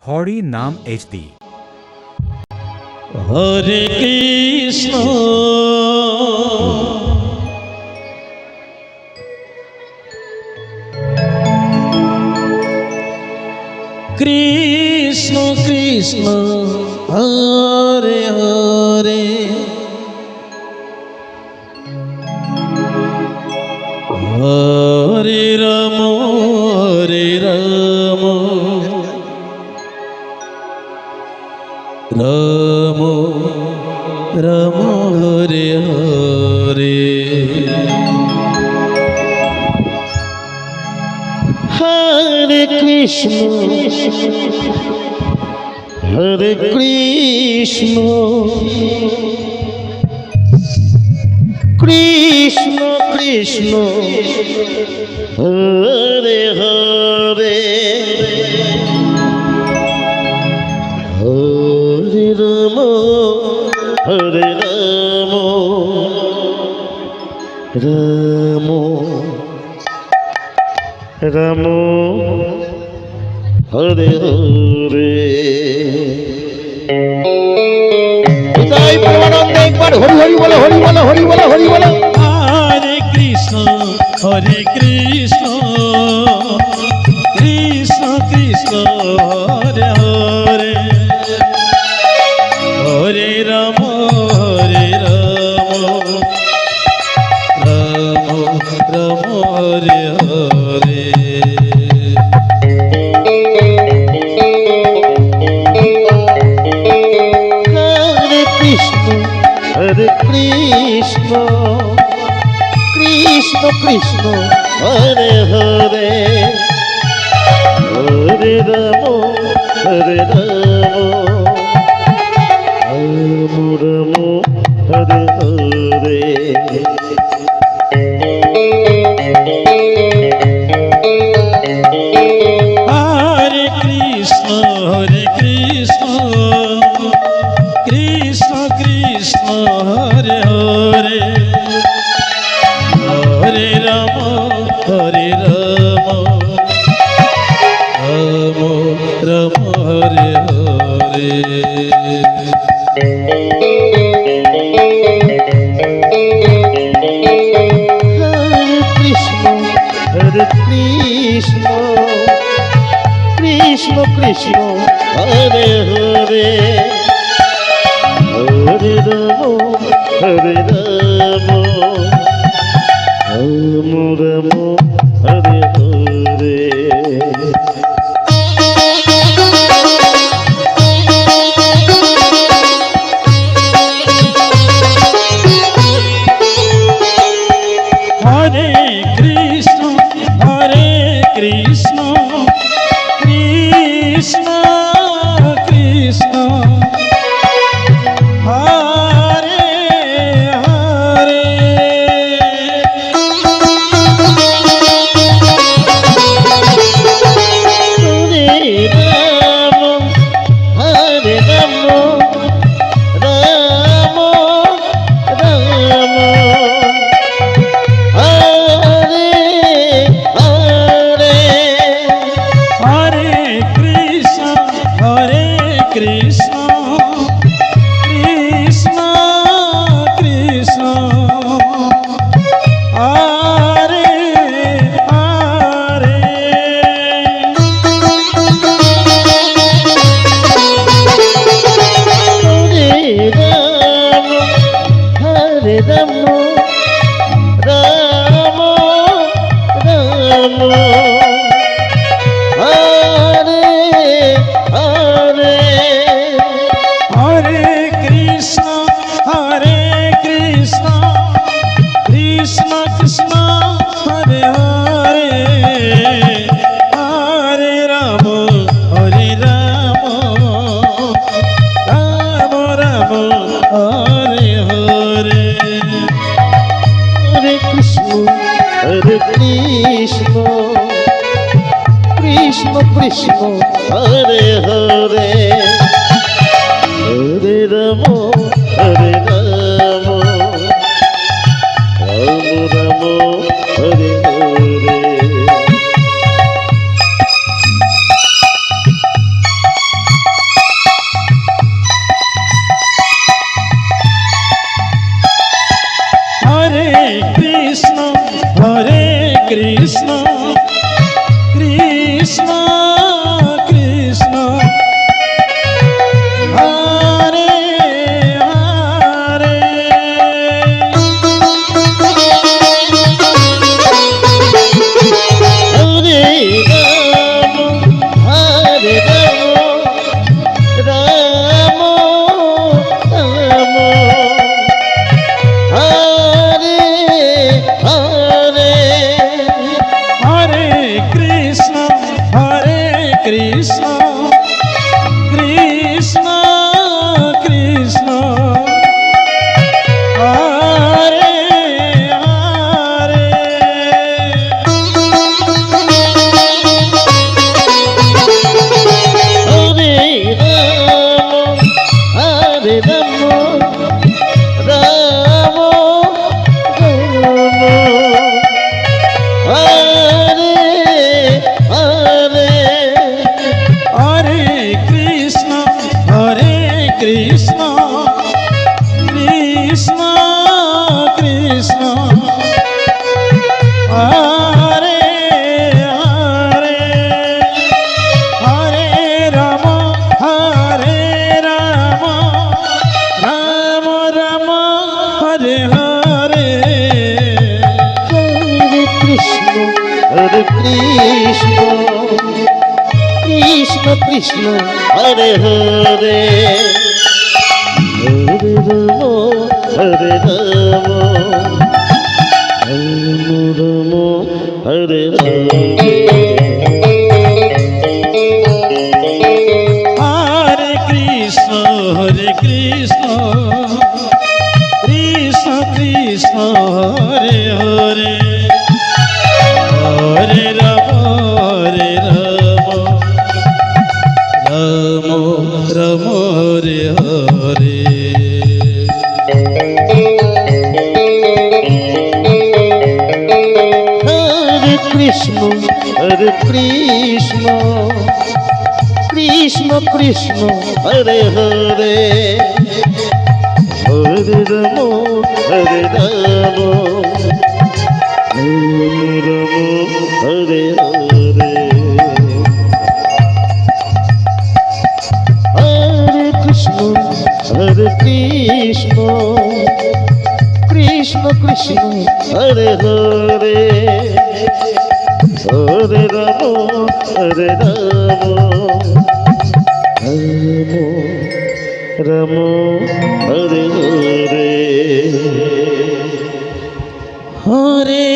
হরি নাম HD। হরে কৃষ্ণ কৃষ্ণ কৃষ্ণ হরে হরে হরে রাম রাম রাম হরে হরে হরে কৃষ্ণ হরে কৃষ্ণ কৃষ্ণ কৃষ্ণ হরে হরে হরে রাম হরে রাম রাম রাম হরে হরে তাই পরমানন্দে একবার হরি হরি বলো হরি বলো হরি বলো হরি বলো হরে কৃষ্ণ কৃষ্ণ কৃষ্ণ হরে হরে হরে রাম রাম রাম হরে হরে হরে কৃষ্ণ কৃষ্ণ কৃষ্ণ হরে হরে হরে রাম রাম রাম হরে হরে হরে কৃষ্ণ কৃষ্ণ কৃষ্ণ হরে হরে হরে রাম রাম হরে হরে কৃষ্ণ কৃষ্ণ কৃষ্ণ কৃষ্ণ হরে হরে হরে রাম রাম রাম হরে হরে হরে কৃষ্ণ কৃষ্ণ কৃষ্ণ হরে হরে হরে রাম রাম রাম হরে হরে হরে কৃষ্ণ কৃষ্ণ কৃষ্ণ কৃষ্ণ হরে হরে হরে রাম রাম রাম হরে হরে হরে কৃষ্ণ কৃষ্ণ কৃষ্ণ হরে হরে হরে রাম রাম রাম হরে হরে হরে কৃষ্ণ কৃষ্ণ কৃষ্ণ কৃষ্ণ হরে হরে হরে রাম রাম রাম হরে হরে কৃষ্ণ কৃষ্ণ কৃষ্ণ হরে হরে হরে রাম রাম রাম হরে হরে হরে কৃষ্ণ কৃষ্ণ কৃষ্ণ হরে হরে হরে রাম রাম হরে হরে হরে কৃষ্ণ কৃষ্ণ কৃষ্ণ হরে হরে হরে রাম রাম রাম হরে হরে হরে কৃষ্ণ কৃষ্ণ কৃষ্ণ হরে হরে হরে রাম রাম হরে হরে হরে কৃষ্ণ কৃষ্ণ কৃষ্ণ হরে হরে হরে রাম রাম হরে হরে হরে